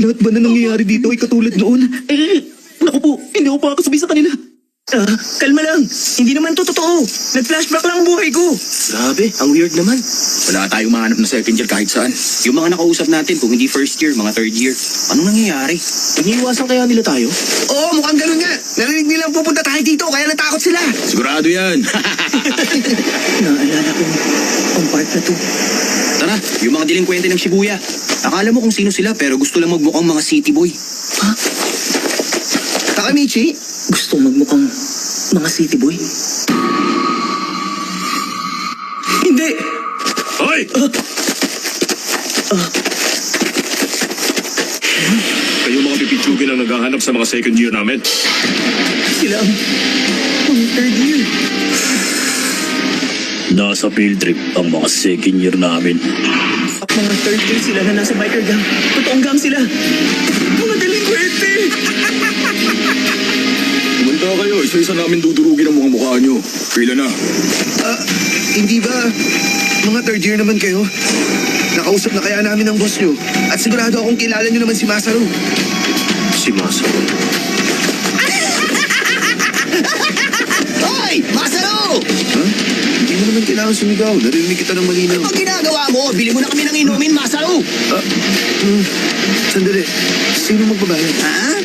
Lahat ba na nangyayari dito ay katulad noon? Naku po, hindi ako makakasabay sa kanila. Kalma lang. Hindi naman to totoo. Nag-flashback lang ang buhay ko. Grabe, ang weird naman. Wala tayong mahanap na second year kahit saan. Yung mga nakausap natin, kung hindi first year, mga third year. Anong nangyayari? Iniiwasan kaya nila tayo? Oo, mukhang ganun nga. Narinig nilang pupunta tayo dito, kaya natakot sila. Sigurado yan. Naalala ko ang part na to. Tara, yung mga delinkwente ng Shibuya. Akala mo kung sino sila pero gusto lang magmukhang mga city boy. Ha? Takamichi? Gusto magmukhang mga city boy? Hindi! Hoy! Kayo mga pipitsugin ang naghahanap sa mga second year namin. Sila ang mga third year. Nasa field trip ang mga second year namin. At mga third year sila na nasa biker gang. Totoong gang sila. Mga delinkwente! Kumanda kayo, isa-isa namin dudurugin ang mga mukha nyo. Pila na. Hindi ba mga third year naman kayo? Nakausap na kaya namin ang boss nyo. At sigurado akong kilala nyo naman si Masaru. Si Masaru. Hoy! Masaru! Hindi mo naman kailangan sumigaw. Narinig kita ng malinaw. Ang ginagawa mo, bili mo na kami ng inumin, Masaru! Sandali. Sino magbabayad? Ha?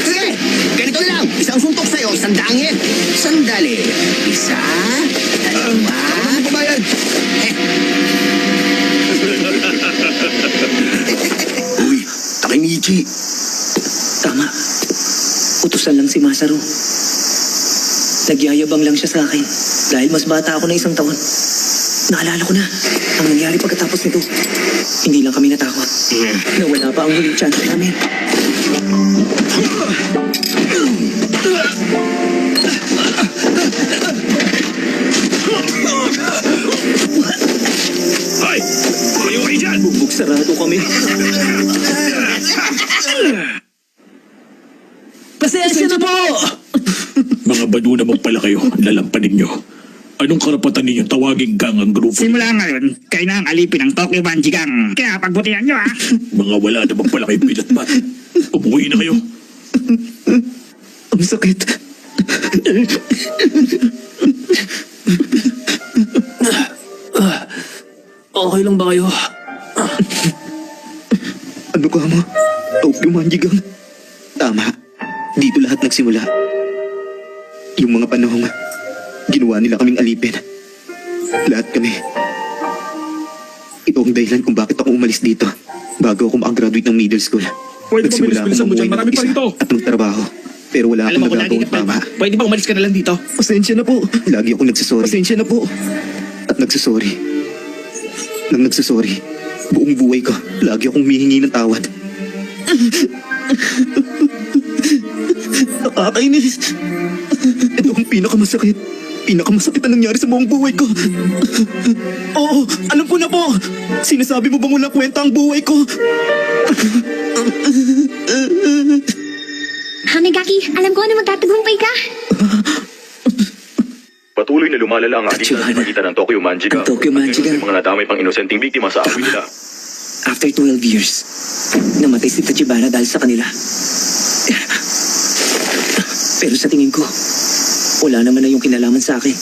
Sige, ganito na lang. Isang suntok sa'yo, isang dangit. Sandali. Isa, dalawa. Ano magbabayad? Uy, Takemichi. Tama. Utusan lang si Masaru. Nagyayabang lang siya sa akin dahil mas bata ako na 1 taon. Naalala ko na ang nangyari pagkatapos nito. Hindi lang kami natakot. Nawala pa ang huling chance namin. Hoy! Kayo kayo dyan! Bugbog sarado kami. Pasensya na po! Mga badu naman pala kayo, lalampanin nyo. Anong karapatan ninyong tawaging gang ang grupo? Simula ngayon, kayo na ang alipin ng Tokyo Banji Gang. Kaya pagbutihan nyo ha. Mga wala naman pala kayong pinatpat. Umuwi na kayo. Ang sakit. Okay lang ba kayo? Ano ka mo? Tokyo Manjigang. Tama. Dito lahat nagsimula. Yung mga panahong ginawa nila kaming alipin. Lahat kami. Ito ang dahilan kung bakit ako umalis dito bago ako makagraduate ng middle school. Pwede ba bilis-bilisan mo dyan? Marami pa rito. At magtrabaho. Pero wala akong nagagawang tama. Pwede ba umalis ka na lang dito? Pasensya na po. Lagi akong nagsasorry. Pasensya na po. At nagsasorry. Nang nagsasorry, buong buhay ko, lagi akong humihingi ng tawad. Nakakainis. Ito ang pinakamasakit. Pinakamasakit na nangyari sa buong buhay ko. Oo, alam ko na po. Sinasabi mo bang walang kwenta ang buhay ko? Hanagaki, alam ko na magtatagumpay ka. Patuloy na lumalala ang alitan sa Tachibana. pagitan ng Tokyo Manjigang. Ang Tokyo Manjigang. At mga nadamay pang inosenteng biktima sa away nila. After 12 years, namatay si Tachibana dahil sa kanila. Pero sa tingin ko, wala naman na yung kinalaman sa akin.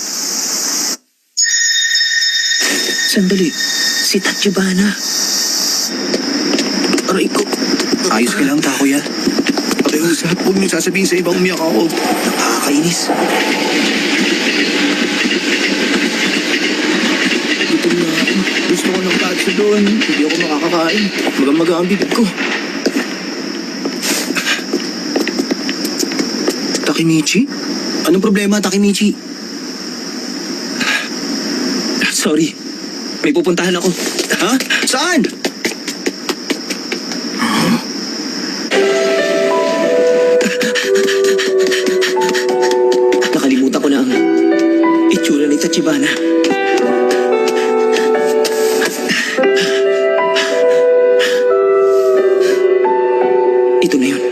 Sandali, si Tachibana. Aray ko. Ayos ka lang, Takuya. Pakiusap, huwag niyo sasabihin sa ibang umiyak ako. Nakakainis. Gutom na ako. Gusto ko ng katsu doon. Hindi ako makakakain. Maga-maga ang bibig ko. Takemichi? Anong problema, Takemichi? Sorry, may pupuntahan ako. Ha? Saan? Nakalimutan ko na ang itsura ni Tachibana. Ito na yun.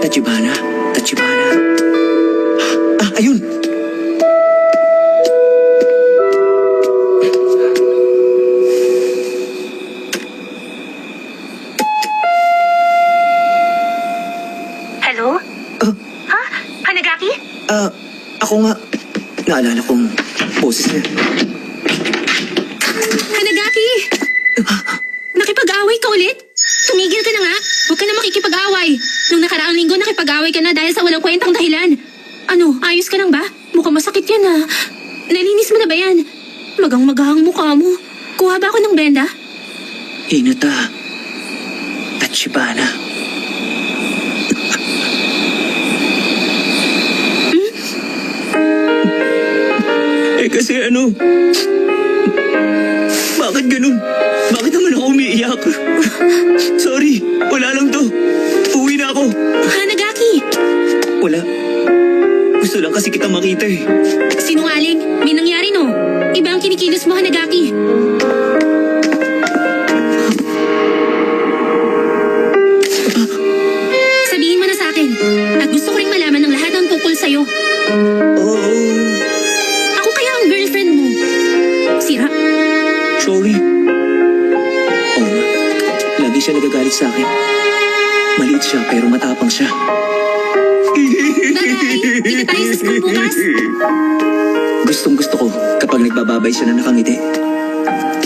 Tachibana. Tachibana. Ah, ayun! Ako nga. Naalala kong boses niya. Hanagaki! Nakipag-away ka ulit? Tumigil ka na nga. Huwag ka na makikipag-away. Nung nakaraang linggo, nakipag-away ka na dahil sa walang kwentang dahilan. Ano, ayos ka lang ba? Mukhang masakit yan ah. Nalinis mo na ba yan? Magang-magahang mukha mo. Kuha ba ako ng benda? Hinata. Tachibana. Kasi ano? Bakit ganun? Bakit naman ako umiiyak? Sorry, wala lang to. Uwi na ako. Hanagaki! Wala. Gusto lang kasi kita makita eh. Sinungaling. May nangyari no. Iba ang kinikilos mo, Hanagaki. Sabihin mo na sa akin. At gusto ko ring malaman ng lahat ng tungkol sa'yo. Oo. Ako kaya ang girlfriend mo. Sira. Sorry. Oo nga. Lagi siya nagagalit sa akin. Maliit siya pero matapang siya. Bagay. Kita tayo sa school bukas. Gustong gusto ko kapag nagbababay siya na nakangiti.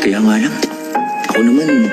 Kaya nga lang, ako naman